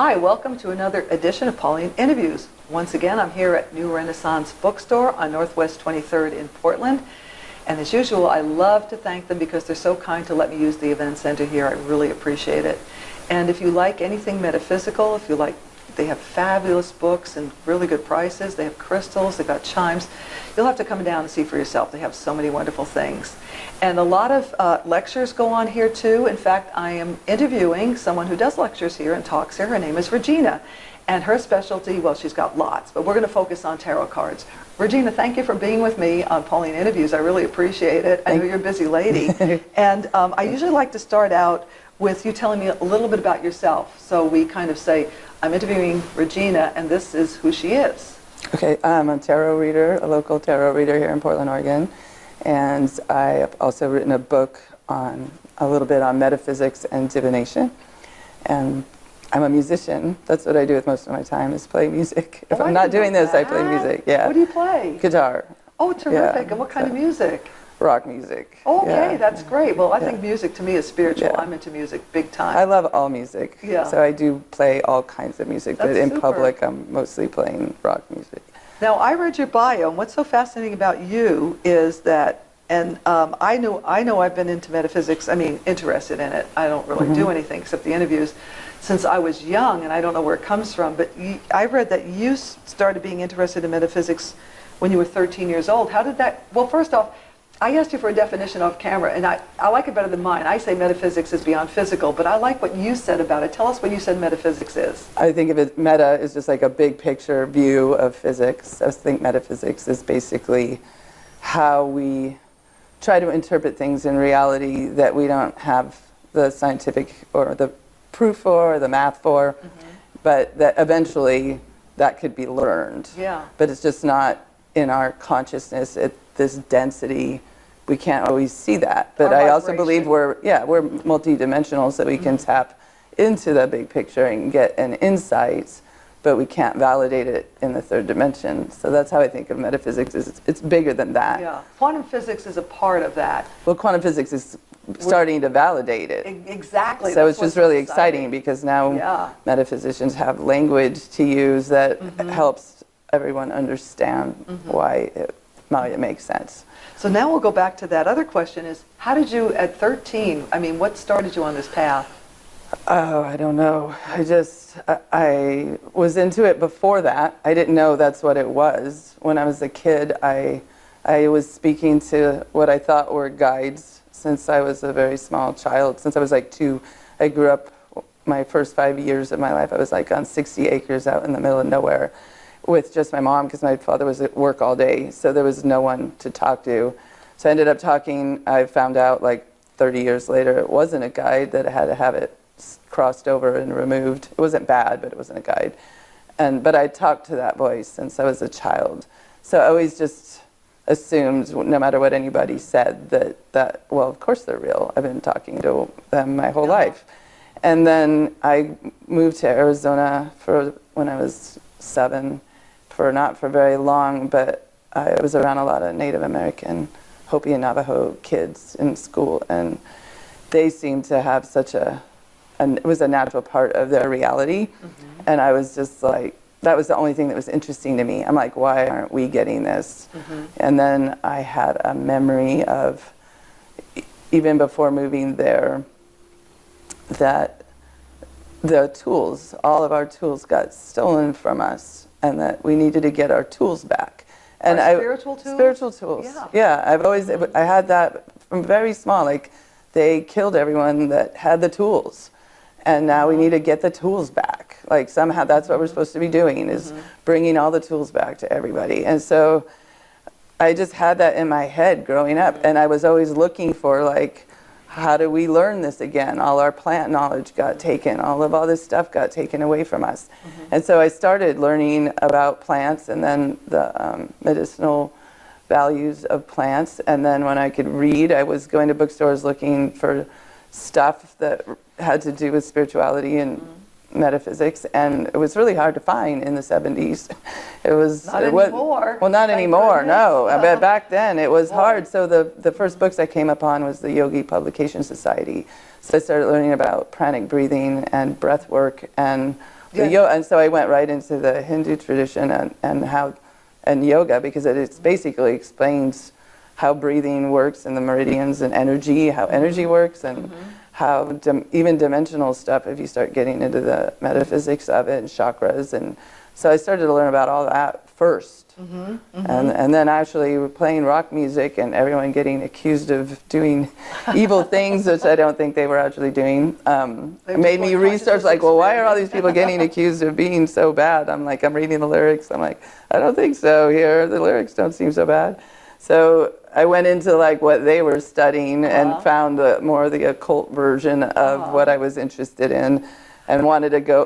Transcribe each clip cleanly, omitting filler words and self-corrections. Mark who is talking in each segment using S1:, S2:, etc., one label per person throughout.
S1: Hi, welcome to another edition of Pauline Interviews. Once again, I'm here at New Renaissance Bookstore on Northwest 23rd in Portland. And as usual, I love to thank them because they're so kind to let me use the event center here. I really appreciate it. And if you like anything metaphysical, if you like, they have fabulous books and really good prices. They have crystals, they've got chimes. You'll have to come down and see for yourself. They have so many wonderful things. And a lot of lectures go on here too. In fact, I am interviewing someone who does lectures here and talks here. Her name is Regina. And her specialty, well, she's got lots, but we're going to focus on tarot cards. Regina, thank you for being with me on Pauline Interviews. I really appreciate it. I know you're a busy lady. And I usually like to start out with you telling me a little bit about yourself. So we kind of say, I'm interviewing Regina, and this is who she is.
S2: Okay, I'm a tarot reader, a local tarot reader here in Portland, Oregon. And I have also written a book on a little bit on metaphysics and divination. And I'm a musician. That's what I do with most of my time, is play music. If I'm not doing this, I play music. Yeah.
S1: What do you play?
S2: Guitar.
S1: Oh, terrific.
S2: Yeah.
S1: And what kind of music?
S2: Rock music.
S1: Okay,
S2: yeah.
S1: That's great. Well, I think music to me is spiritual.
S2: Yeah.
S1: I'm into music big time.
S2: I love all music.
S1: Yeah.
S2: So I do play all kinds of music,
S1: That's
S2: but in
S1: super.
S2: public I'm mostly playing rock music.
S1: Now, I read your bio, and what's so fascinating about you is that, and I know I've been into metaphysics, interested in it. I don't really do anything except the interviews since I was young, and I don't know where it comes from, but I read that you started being interested in metaphysics when you were 13 years old. How did that, well, first off, I asked you for a definition off camera, and I like it better than mine. I say metaphysics is beyond physical, but I like what you said about it. Tell us what you said metaphysics is.
S2: I think of it, meta is just like a big picture view of physics. I think metaphysics is basically how we try to interpret things in reality that we don't have the scientific or the proof for, or the math for, but that eventually that could be learned.
S1: Yeah.
S2: But it's just not in our consciousness at this density. We can't always see that. But I also believe we're multidimensional, so we can tap into the big picture and get an insight, but we can't validate it in the third dimension. So that's how I think of metaphysics. It's bigger than that.
S1: Yeah. Quantum physics is a part of that.
S2: Well, quantum physics is starting to validate it.
S1: Exactly.
S2: So it's just really exciting because now metaphysicians have language to use that helps everyone understand why it makes sense.
S1: So now we'll go back to that other question is, how did you, at 13, what started you on this path?
S2: Oh, I don't know. I was into it before that. I didn't know that's what it was. When I was a kid, I was speaking to what I thought were guides since I was a very small child. Since I was like 2, I grew up, my first 5 years of my life, I was like on 60 acres out in the middle of nowhere with just my mom, because my father was at work all day, so there was no one to talk to. So I ended up talking. I found out like 30 years later it wasn't a guide, that I had to have it crossed over and removed. It wasn't bad, but it wasn't a guide. But I talked to that voice since I was a child. So I always just assumed, no matter what anybody said, that well, of course they're real. I've been talking to them my whole life. And then I moved to Arizona when I was 7, not for very long, but I was around a lot of Native American, Hopi and Navajo kids in school, and they seemed to have it was a natural part of their reality, and I was just like, that was the only thing that was interesting to me. I'm like, why aren't we getting this? And then I had a memory of, even before moving there, that the tools, all of our tools got stolen from us, and that we needed to get our tools back. And
S1: spiritual tools?
S2: Spiritual tools. Yeah. I had that from very small. Like, they killed everyone that had the tools, and now we need to get the tools back. Like, somehow that's what we're supposed to be doing, is bringing all the tools back to everybody. And so I just had that in my head growing up, and I was always looking for, like, how do we learn this again? All our plant knowledge got taken. All this stuff got taken away from us. And so I started learning about plants, and then the medicinal values of plants. And then when I could read, I was going to bookstores looking for stuff that had to do with spirituality and metaphysics, and it was really hard to find in the 70s. It was
S1: not anymore.
S2: Well, not anymore, no. But back then it was hard. So the first books I came upon was the Yogi Publication Society. So I started learning about pranic breathing and breath work and And so I went right into the Hindu tradition and yoga, because it basically explains how breathing works and the meridians and energy, how energy works, and how even dimensional stuff, if you start getting into the metaphysics of it and chakras. And so I started to learn about all that first. And then actually playing rock music and everyone getting accused of doing evil things, which I don't think they were actually doing, made me research, like, well, why are all these people getting accused of being so bad? I'm reading the lyrics, I'm like, I don't think so here, the lyrics don't seem so bad. So I went into like what they were studying and found more of the occult version of what I was interested in, and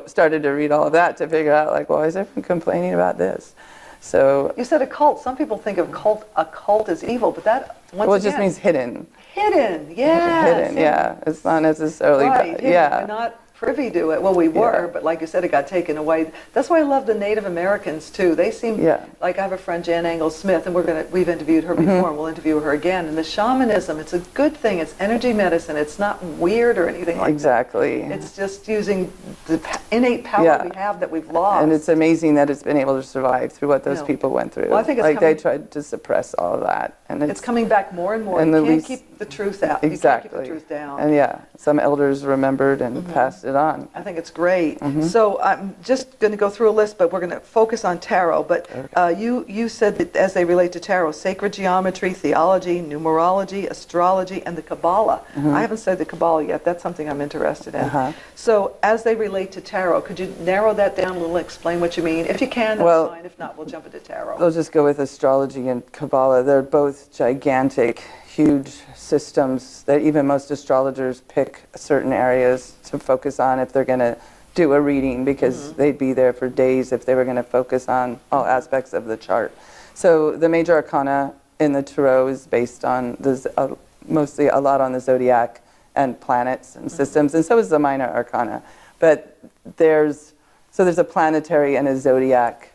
S2: started to read all of that to figure out, like, well, why is everyone complaining about this? So
S1: you said occult. Some people think of occult as evil, but that
S2: it just means hidden.
S1: Hidden, yeah.
S2: Hidden, yeah. It's not necessarily
S1: right.
S2: bad. Yeah.
S1: We're not privy to it. Well, we were, but like you said, it got taken away. That's why I love the Native Americans too. They seem like, I have a friend, Jan Angel Smith, and we've interviewed her before, and we'll interview her again. And the shamanism, it's a good thing. It's energy medicine. It's not weird or anything like that. It's just using the innate power we have that we've lost.
S2: And it's amazing that it's been able to survive through what those people went through.
S1: Well, I think it's
S2: they tried to suppress all of that, and
S1: it's coming back more and more. And you can't keep the truth out.
S2: Exactly.
S1: You can't keep the truth down.
S2: And some elders remembered and passed it on.
S1: I think it's great. So I'm just going to go through a list, but we're going to focus on tarot. But you said that as they relate to tarot, sacred geometry, theology, numerology, astrology, and the Kabbalah. I haven't said the Kabbalah yet. That's something I'm interested in. So as they relate to tarot, could you narrow that down a little, explain what you mean? If you can, that's fine. If not, we'll jump into tarot.
S2: We'll just go with astrology and Kabbalah. They're both gigantic, huge systems that even most astrologers pick certain areas to focus on if they're going to do a reading, because they'd be there for days if they were going to focus on all aspects of the chart. So the major arcana in the tarot is based on mostly a lot on the zodiac and planets and systems, and so is the minor arcana. But there's a planetary and a zodiac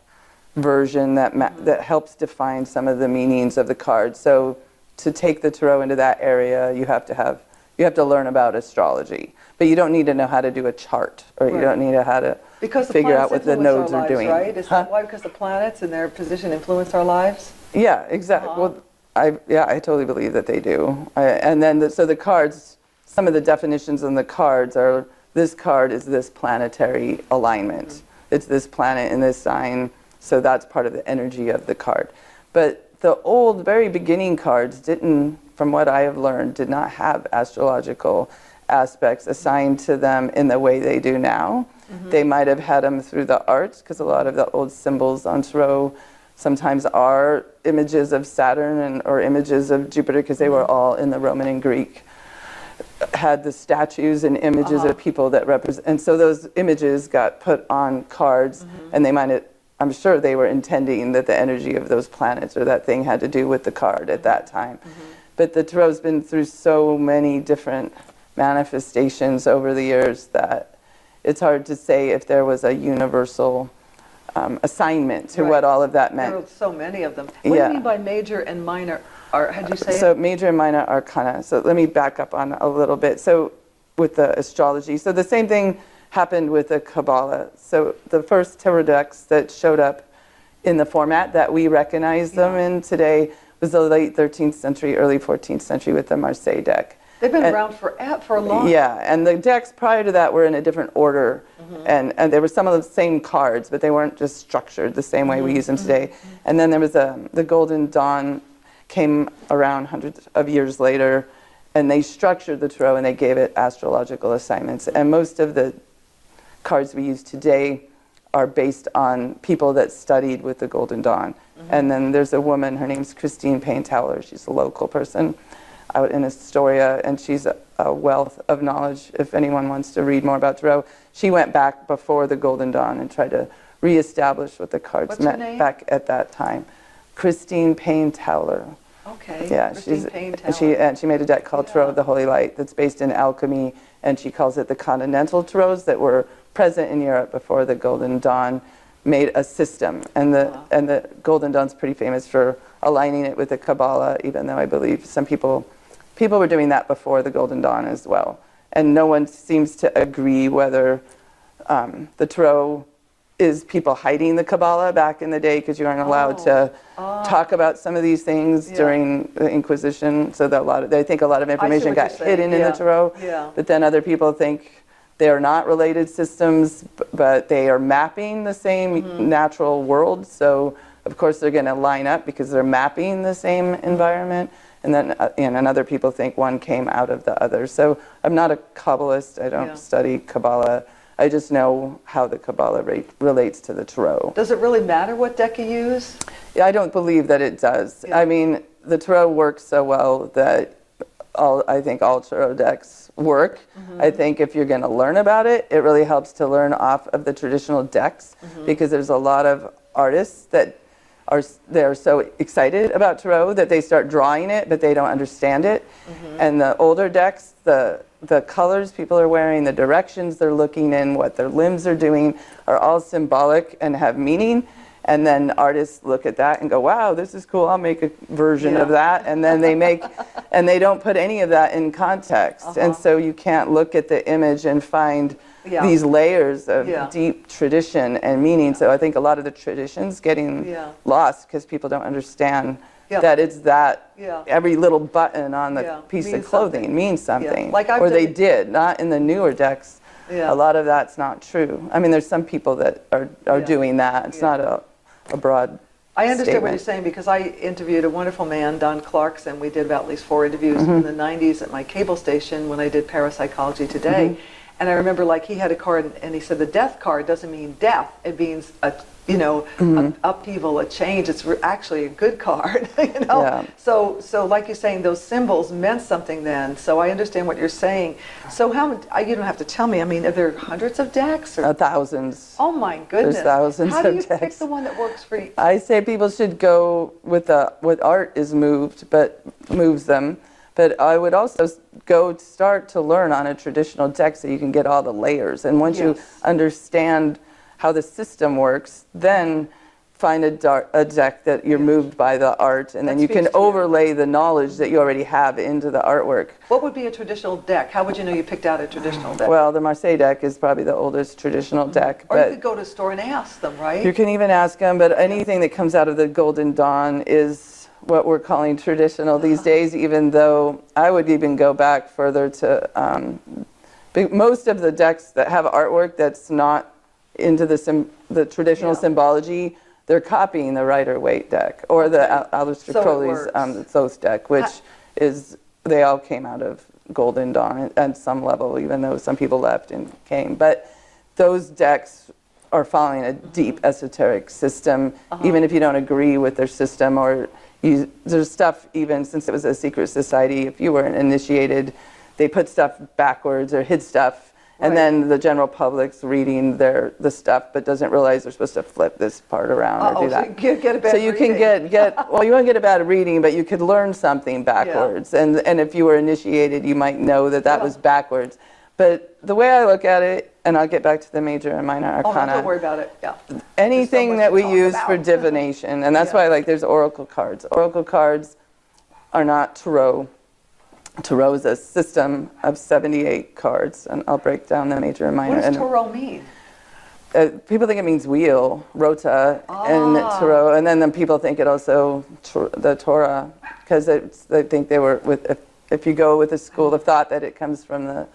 S2: version that helps define some of the meanings of the cards. So to take the tarot into that area, you have to learn about astrology, but you don't need to know how to do a chart, or you don't need to how to figure out what the nodes are doing.
S1: Right? Is that why? Because the planets and their position influence our lives?
S2: Yeah, exactly. Well, I totally believe that they do. And then so the cards, some of the definitions on the cards are: this card is this planetary alignment. It's this planet in this sign, so that's part of the energy of the card. But the old, very beginning cards didn't, from what I have learned, did not have astrological aspects assigned to them in the way they do now. They might have had them through the arts, because a lot of the old symbols on tarot sometimes are images of Saturn or images of Jupiter, because they were all in the Roman and Greek, had the statues and images of people that represent, and so those images got put on cards, and they might have, I'm sure they were intending that the energy of those planets or that thing had to do with the card at that time. But the tarot's been through so many different manifestations over the years that it's hard to say if there was a universal assignment to what all of that meant.
S1: There are so many of them. What do you mean by major and minor? How'd you say
S2: So major and minor arcana. So let me back up on a little bit. So with the astrology, so the same thing happened with the Kabbalah. So the first tarot decks that showed up in the format that we recognize them in today was the late 13th century, early 14th century with the Marseille deck.
S1: They've been around for a long time.
S2: Yeah, and the decks prior to that were in a different order, and there were some of the same cards, but they weren't just structured the same way we use them today. And then there was the Golden Dawn came around hundreds of years later, and they structured the tarot and they gave it astrological assignments. And most of the cards we use today are based on people that studied with the Golden Dawn. And then there's a woman, her name's Christine Payne-Towler. She's a local person out in Astoria, and she's a wealth of knowledge if anyone wants to read more about tarot. She went back before the Golden Dawn and tried to reestablish what the cards meant back at that time. Christine Payne-Towler.
S1: Okay.
S2: Yeah, she made a deck called Tarot of the Holy Light that's based in alchemy, and she calls it the continental tarots that were present in Europe before the Golden Dawn made a system. And the Golden Dawn's pretty famous for aligning it with the Kabbalah, even though I believe some people were doing that before the Golden Dawn as well. And no one seems to agree whether the tarot is people hiding the Kabbalah back in the day because you aren't allowed to talk about some of these things during the Inquisition. So that they think a lot of information got hidden in the tarot.
S1: Yeah.
S2: But then other people think they are not related systems, but they are mapping the same natural world. So of course they're going to line up because they're mapping the same environment. And then and other people think one came out of the other. So I'm not a Kabbalist. I don't study Kabbalah. I just know how the Kabbalah relates to the tarot.
S1: Does it really matter what deck you use?
S2: Yeah, I don't believe that it does. Yeah. I mean, the tarot works so well that I think all tarot decks work. I think if you're going to learn about it, it really helps to learn off of the traditional decks because there's a lot of artists that they're so excited about tarot that they start drawing it, but they don't understand it. And the older decks, the colors people are wearing, the directions they're looking in, what their limbs are doing, are all symbolic and have meaning. And then artists look at that and go, wow, this is cool, I'll make a version of that. And then they make, and they don't put any of that in context. And so you can't look at the image and find these layers of deep tradition and meaning. So I think a lot of the tradition's getting lost because people don't understand that it's that every little button on the piece of clothing means something. Like or they did, not in the newer decks. A lot of that's not true. I mean, there's some people that are doing that. It's not a broad
S1: I understand
S2: statement.
S1: what you're saying because I interviewed a wonderful man, Don Clarkson. We did about at least 4 interviews in the 90s at my cable station when I did Parapsychology Today. And I remember, like, he had a card, and he said the death card doesn't mean death. It means an upheaval, a change. It's actually a good card, you know.
S2: Yeah.
S1: So like you're saying, those symbols meant something then. So I understand what you're saying. So you don't have to tell me. I mean, are there hundreds of decks or
S2: thousands?
S1: Oh my goodness!
S2: There's thousands
S1: How do you
S2: of decks.
S1: pick the one that works for you?
S2: I say people should go with what art is moves them. But I would also start to learn on a traditional deck so you can get all the layers. And once you understand how the system works, then find a deck that you're moved by the art, and then you can overlay the knowledge that you already have into the artwork.
S1: What would be a traditional deck? How would you know you picked out a traditional deck?
S2: Well, the Marseille deck is probably the oldest traditional deck.
S1: Or you could go to a store and ask them, right?
S2: You can even ask them, but anything that comes out of the Golden Dawn is what we're calling traditional these days, even though I would even go back further to most of the decks that have artwork that's not into the traditional symbology, they're copying the Rider-Waite deck or the Aleister Crowley's Thoth deck, which they all came out of Golden Dawn at some level, even though some people left and came. But those decks are following a deep esoteric system, even if you don't agree with their system or there's stuff, even since it was a secret society, if you weren't initiated, they put stuff backwards or hid stuff, and then the general public's reading the stuff, but doesn't realize they're supposed to flip this part around or do that.
S1: So you get a bad
S2: reading. Can get well, you won't get a bad reading, but you could learn something backwards, and if you were initiated, you might know that was backwards. But the way I look at it, and I'll get back to the major and minor arcana.
S1: Oh, no, don't worry about it. Yeah.
S2: Anything that we use for divination, and that's why there's oracle cards. Oracle cards are not tarot. Tarot is a system of 78 cards, and I'll break down the major and minor.
S1: What does tarot mean?
S2: People think it means wheel, rota, and tarot, and then people think it also the Torah, because they think they were if you go with a school of thought that it comes from the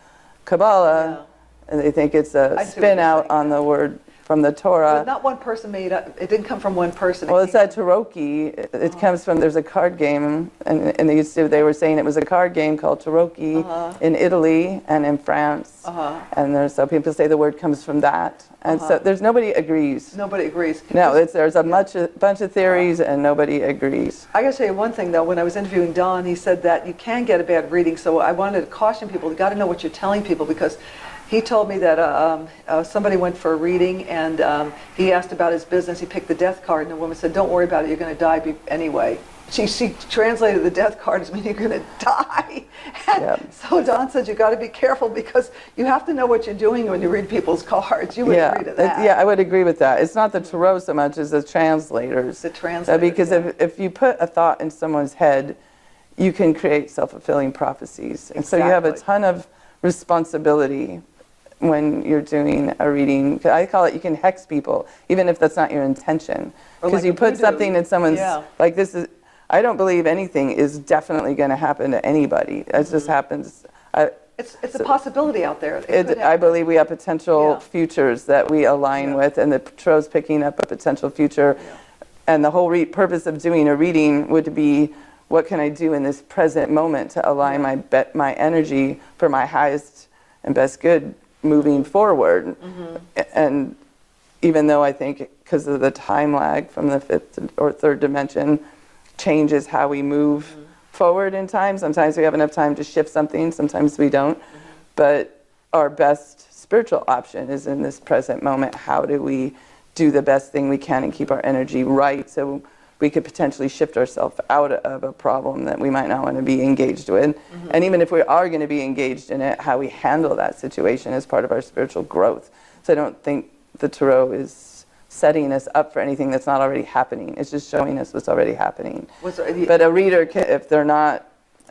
S2: Kabbalah, and they think it's a spin out on the word from the Torah.
S1: But not one person made it. It didn't come from one person.
S2: Well, it's that Taroki. It comes from, there's a card game, and they were saying it was a card game called Taroki in Italy and in France. And so people say the word comes from that. And so nobody agrees.
S1: Nobody agrees.
S2: No, there's a bunch of theories, and nobody agrees.
S1: I got to tell you one thing, though. When I was interviewing Don, he said that you can get a bad reading. So I wanted to caution people. You got to know what you're telling people, because he told me that somebody went for a reading, and he asked about his business. He picked the death card, and the woman said, "Don't worry about it. You're going to die anyway." She translated the death card as meaning you're going to die. So Don said you got to be careful, because you have to know what you're doing when you read people's cards. You would agree to that.
S2: Yeah, I would agree with that. It's not the tarot so much as the translators.
S1: The translators.
S2: Because if you put a thought in someone's head, you can create self-fulfilling prophecies. And so you have a ton of responsibility when you're doing a reading. I call it, you can hex people, even if that's not your intention. Because you put something in someone's, like this is, I don't believe anything is definitely going to happen to anybody. It just happens.
S1: It's a possibility out there.
S2: I believe we have potential futures that we align with, and the tarot's picking up a potential future. And the whole purpose of doing a reading would be, what can I do in this present moment to align my energy for my highest and best good moving forward? And even though I think because of the time lag from the fifth or third dimension changes how we move forward in time. Sometimes we have enough time to shift something, sometimes we don't. But our best spiritual option is in this present moment. How do we do the best thing we can and keep our energy right, so we could potentially shift ourselves out of a problem that we might not want to be engaged with. And even if we are going to be engaged in it, how we handle that situation is part of our spiritual growth. So I don't think the tarot is setting us up for anything that's not already happening. It's just showing us what's already happening. But a reader, if they're not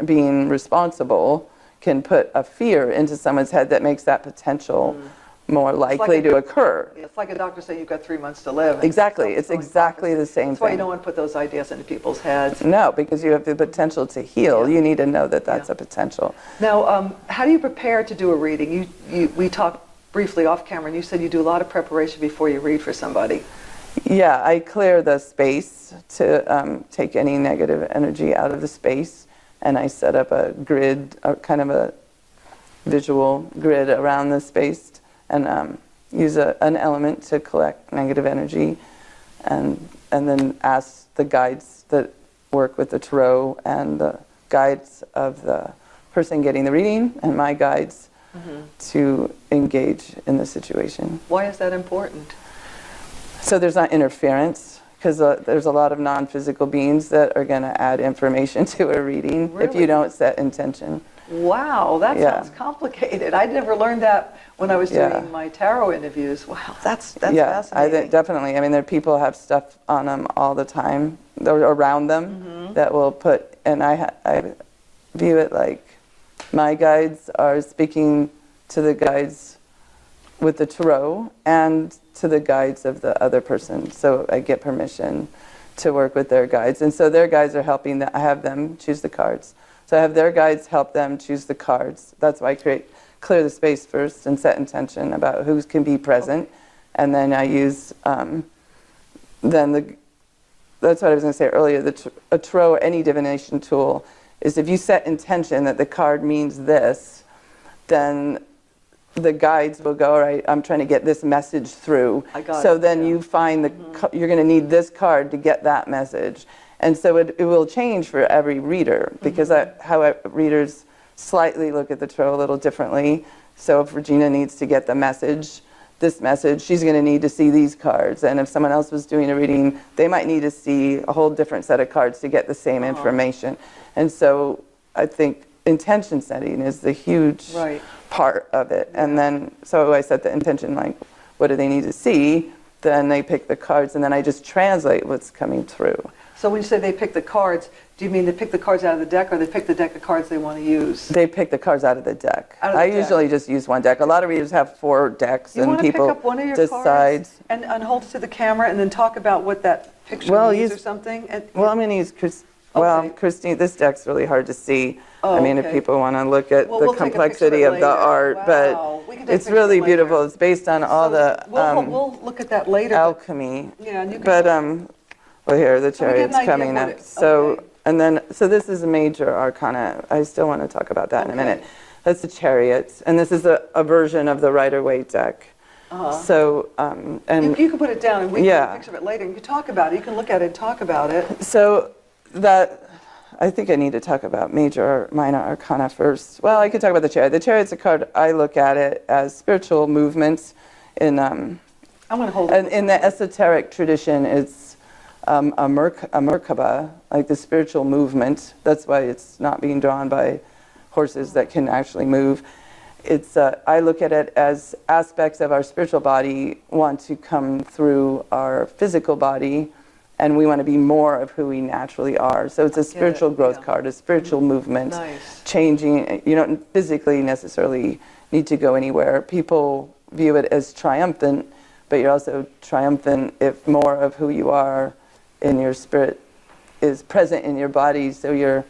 S2: being responsible, can put a fear into someone's head that makes that potential more likely to occur.
S1: It's like a doctor saying you've got 3 months to live.
S2: Exactly. It's exactly the same thing.
S1: That's why you don't want to put those ideas into people's heads.
S2: No, because you have the potential to heal. You need to know that that's a potential.
S1: Now, how do you prepare to do a reading? We talked briefly off camera, and you said you do a lot of preparation before you read for somebody.
S2: Yeah, I clear the space to take any negative energy out of the space, and I set up a grid, kind of a visual grid around the space, and use an element to collect negative energy, and then ask the guides that work with the tarot and the guides of the person getting the reading and my guides to engage in the situation.
S1: Why is that important?
S2: So there's not interference, because there's a lot of non-physical beings that are going to add information to a reading if you don't set intention.
S1: Wow, that sounds complicated. I never learned that when I was doing my tarot interviews. Wow, that's fascinating.
S2: Definitely. I mean, people have stuff on them all the time, or around them, that will put, and I view it like my guides are speaking to the guides with the tarot and to the guides of the other person. So I get permission to work with their guides. And so their guides are helping, I have them choose the cards. So I have their guides help them choose the cards. That's why I clear the space first and set intention about who can be present. And then I use, that's what I was going to say earlier, a tarot, any divination tool, is if you set intention that the card means this, then the guides will go, all right, I'm trying to get this message through. So then you find you're going to need this card to get that message. And so it will change for every reader, because how readers slightly look at the tarot a little differently. So if Regina needs to get the message, this message, she's going to need to see these cards. And if someone else was doing a reading, they might need to see a whole different set of cards to get the same information. And so I think intention setting is the huge part of it. And then, so I set the intention, like, what do they need to see? Then they pick the cards, and then I just translate what's coming through.
S1: So when you say they pick the cards, do you mean they pick the cards out of the deck, or they pick the deck of cards they want to use?
S2: They pick the cards out of the deck. I usually just use one deck. A lot of readers have 4 decks, and people
S1: pick up one of your
S2: decide.
S1: Cards and hold it to the camera, and then talk about what that picture means or something?
S2: Well, I'm going to use Christine, this deck's really hard to see. I mean, if people want to look at the complexity of the art, but it's really beautiful. It's based on all the
S1: we'll look at that later.
S2: Alchemy.
S1: Yeah, and you can
S2: but well, here the chariot's coming up. So and then this is a major arcana. I still want to talk about that in a minute. That's the chariot, and this is a version of the Rider-Waite deck. So and
S1: you can put it down, and we can take a picture of it later. You can talk about it. You can look at it and talk about it.
S2: So that, I think I need to talk about major or minor arcana first. Well, I could talk about the chariot. The chariot's a card. I look at it as spiritual movements. I'm going to hold it. In the esoteric tradition, it's a Merkaba, like the spiritual movement. That's why it's not being drawn by horses that can actually move. It's I look at it as aspects of our spiritual body want to come through our physical body, and we want to be more of who we naturally are. So it's a spiritual growth card, a spiritual movement, changing. You don't physically necessarily need to go anywhere. People view it as triumphant, but you're also triumphant if more of who you are in your spirit is present in your body, so you're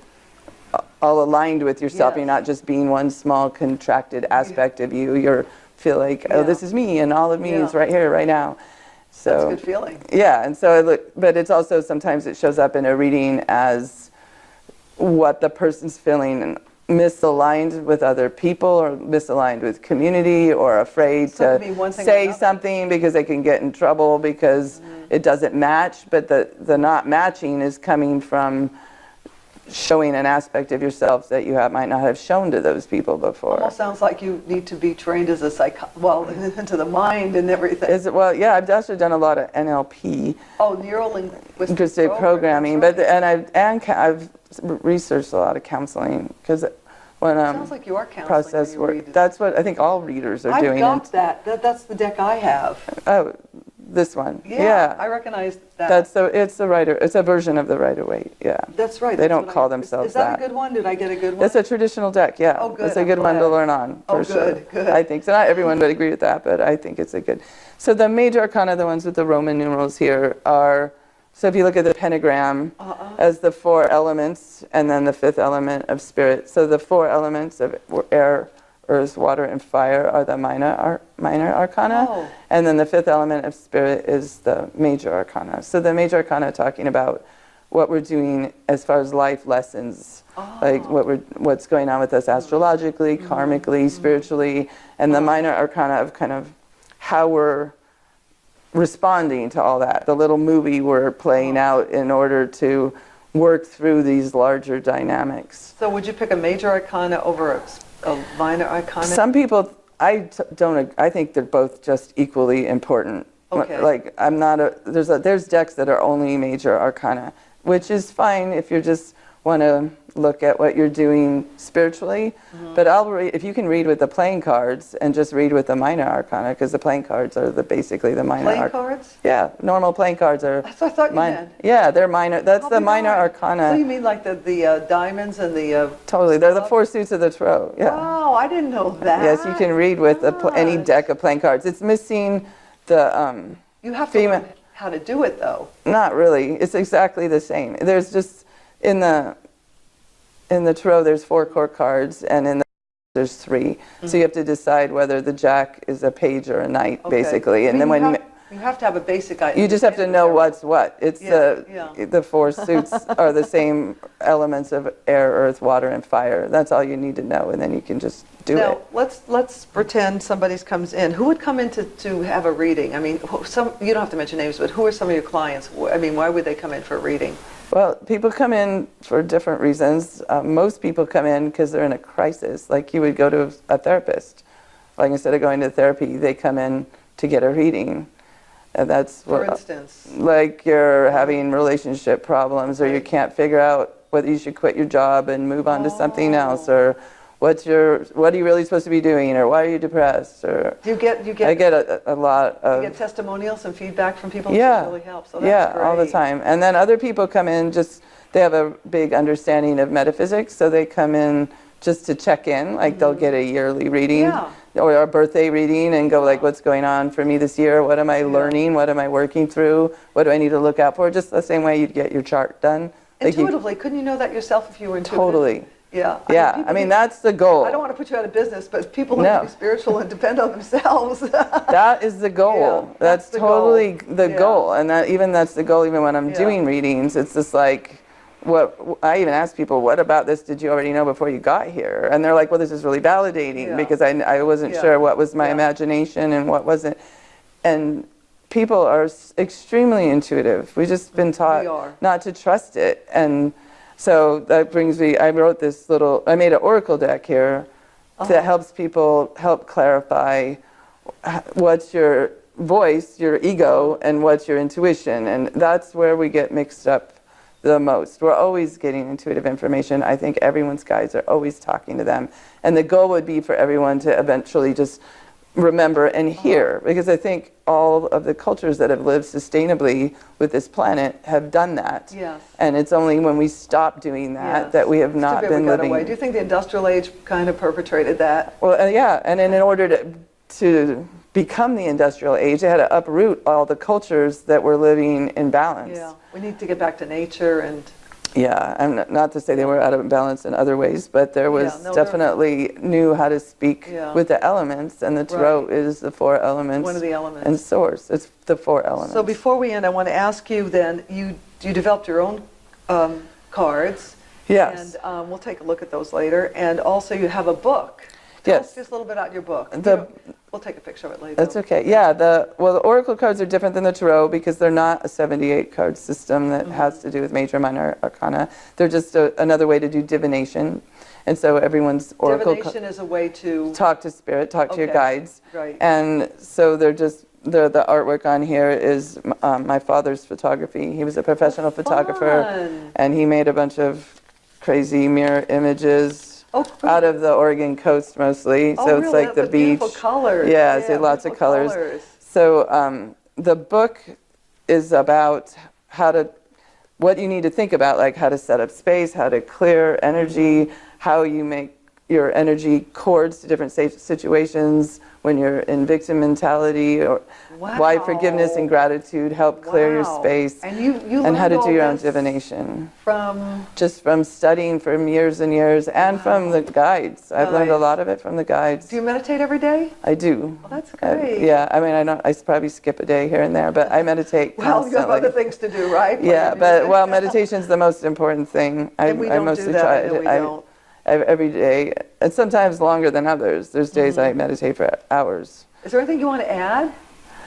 S2: all aligned with yourself.
S1: Yes.
S2: You're not just being one small contracted aspect of you. You feel like, oh, this is me, and all of me is right here, right now. So
S1: that's a good feeling.
S2: Yeah, and so but it's also sometimes it shows up in a reading as what the person's feeling, and misaligned with other people, or misaligned with community, or afraid to say something because they can get in trouble because it doesn't match. But the not matching is coming from showing an aspect of yourself that you might not have shown to those people before.
S1: Almost sounds like you need to be trained as a into the mind and everything.
S2: Well, yeah, I've actually done a lot of NLP.
S1: Oh, neuro-linguistic
S2: programming,
S1: right.
S2: I've researched a lot of counseling, because when
S1: sounds like you are counseling
S2: process work. That's what I think all readers are doing.
S1: I've got that's the deck I have.
S2: Oh, this one.
S1: Yeah, I recognize that.
S2: It's the Rider. It's a version of the Rider-Waite. Yeah.
S1: That's right.
S2: They don't call themselves that.
S1: Is that a good one? Did I get a good one?
S2: It's a traditional deck. Yeah.
S1: Oh, good.
S2: It's a good one to learn on. For sure.
S1: Good.
S2: I think so. Not everyone would agree with that, but I think it's a good. So the major arcana, the ones with the Roman numerals here, are. So if you look at the pentagram as the 4 elements, and then the 5th element of spirit. So the 4 elements of air, earth, water, and fire are the minor arcana. And then the 5th element of spirit is the major arcana. So the major arcana talking about what we're doing as far as life lessons, like what's going on with us astrologically, karmically, spiritually, and the minor arcana of kind of how we're responding to all that, the little movie we're playing out in order to work through these larger dynamics.
S1: So would you pick a major arcana over a minor arcana?
S2: Some people, I think they're both just equally important.
S1: Okay.
S2: Like, I'm not there's decks that are only major arcana, which is fine if you just want to look at what you're doing spiritually. But if you can read with the playing cards and just read with the minor arcana, because the playing cards are basically the minor
S1: playing cards?
S2: Yeah, normal playing cards are.
S1: That's what I thought you meant.
S2: Yeah, they're minor. That's the minor arcana.
S1: So you mean like the diamonds and the...
S2: Totally, they're the 4 suits of the tarot. Yeah.
S1: Wow, I didn't know that.
S2: Yes, you can read with any deck of playing cards. It's missing the...
S1: you have to learn how to do it, though.
S2: Not really. It's exactly the same. There's just... In the tarot, there's 4 court cards, and there's 3. So you have to decide whether the jack is a page or a knight, basically. And then
S1: you have to have a basic idea.
S2: You just have to know what's what. It's the 4 suits are the same elements of air, earth, water, and fire. That's all you need to know, and then you can just do it.
S1: Now, let's pretend somebody comes in. Who would come in to have a reading? I mean, you don't have to mention names, but who are some of your clients? I mean, why would they come in for a reading?
S2: Well, people come in for different reasons. Most people come in because they're in a crisis. Like you would go to a therapist. Like instead of going to therapy, they come in to get a reading. And that's
S1: for instance?
S2: Like you're having relationship problems, or you can't figure out whether you should quit your job and move on to something else, or what are you really supposed to be doing, or why are you depressed, or
S1: I
S2: get a lot of
S1: you get testimonials and feedback from people. That really helps. So that's great.
S2: All the time. And then other people come in they have a big understanding of metaphysics, so they come in just to check in, like they'll get a yearly reading or a birthday reading and go like, what's going on for me this year, what am I learning, what am I working through, what do I need to look out for, just the same way you'd get your chart done.
S1: Intuitively, couldn't you know that yourself if you were intuitive?
S2: Totally.
S1: Yeah.
S2: I mean, that's the goal.
S1: I don't want to put you out of business, but people have to be spiritual and depend on themselves.
S2: That is the goal.
S1: Yeah,
S2: that's totally the goal. And that's the goal even when I'm doing readings. It's just like, I even ask people, what about this did you already know before you got here? And they're like, well, this is really validating because I wasn't sure what was my imagination and what wasn't. And people are extremely intuitive. We've just been taught not to trust it. And so that brings me, I made an oracle deck here that helps people clarify what's your voice, your ego, and what's your intuition. And that's where we get mixed up the most. We're always getting intuitive information. I think everyone's guides are always talking to them. And the goal would be for everyone to eventually just remember and hear, because I think all of the cultures that have lived sustainably with this planet have done that.
S1: Yes.
S2: And it's only when we stop doing that that we have not been living.
S1: Do you think the industrial age kind of perpetrated that?
S2: Well, yeah, and in order to become the industrial age, they had to uproot all the cultures that were living in balance.
S1: Yeah, we need to get back to nature and...
S2: Yeah, I'm not to say they were out of balance in other ways, but there was definitely knew how to speak with the elements, and the tarot is the 4 elements.
S1: One of the elements.
S2: And source, it's the 4 elements.
S1: So before we end, I want to ask you then, you developed your own cards.
S2: Yes.
S1: And we'll take a look at those later. And also you have a book. Tell us just a little bit about your book. We'll take a picture of it later.
S2: That's okay. Yeah, the oracle cards are different than the tarot because they're not a 78 card system that has to do with major, minor arcana. They're just another way to do divination. And so everyone's oracle...
S1: Divination is a way to...
S2: Talk to spirit, talk to your guides.
S1: Right.
S2: And so the artwork on here is my father's photography. He was a professional photographer, and he made a bunch of crazy mirror images out of the Oregon coast mostly. So it's like the beach.
S1: Beautiful colors.
S2: Yeah, so lots of colors. So the book is about what you need to think about, like how to set up space, how to clear energy, how you make your energy cords to different situations when you're in victim mentality, or why forgiveness and gratitude help clear your space, and how to do your own divination. From studying for years and years, and from the guides. I've learned a lot of it from the guides.
S1: Do you meditate every day?
S2: I do.
S1: Well, that's great.
S2: Yeah, I mean, I probably skip a day here and there, but I meditate constantly.
S1: Well, you have other things to do, right?
S2: Yeah, but meditation's the most important thing.
S1: And we don't do that. We don't.
S2: Every day, and sometimes longer than others. There's days I meditate for hours.
S1: Is there anything you want to add?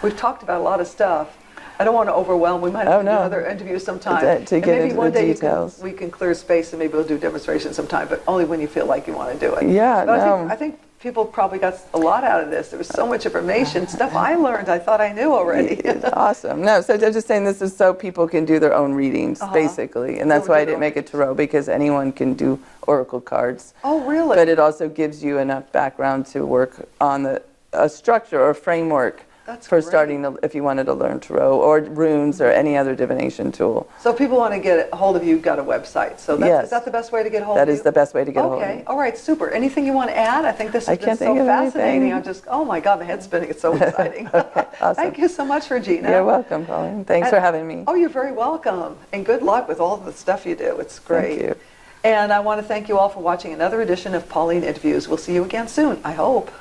S1: We've talked about a lot of stuff. I don't want to overwhelm. We might have to do another interview sometime.
S2: To get into the details.
S1: We can clear space, and maybe we'll do demonstrations sometime, but only when you feel like you want to do it.
S2: Yeah,
S1: but I think people probably got a lot out of this. There was so much information, stuff I learned I thought I knew already.
S2: Awesome. No, so I'm just saying this is so people can do their own readings, basically. And that's why I didn't make it tarot, because anyone can do oracle cards.
S1: Oh, really?
S2: But it also gives you enough background to work on a structure or framework for starting, if you wanted to learn tarot or runes or any other divination tool.
S1: So if people want to get a hold of you, you've got a website. So is that the best way to get a hold of you?
S2: That is the best way to get a hold of me.
S1: Okay, all right, super. Anything you want to add? I think this has been so fascinating. I'm just, oh my God, my head's spinning. It's so exciting.
S2: Okay, awesome.
S1: Thank you so much, Regina.
S2: You're welcome, Pauline. Thanks for having me.
S1: Oh, you're very welcome. And good luck with all the stuff you do. It's great.
S2: Thank you.
S1: And I want to thank you all for watching another edition of Pauline Interviews. We'll see you again soon, I hope.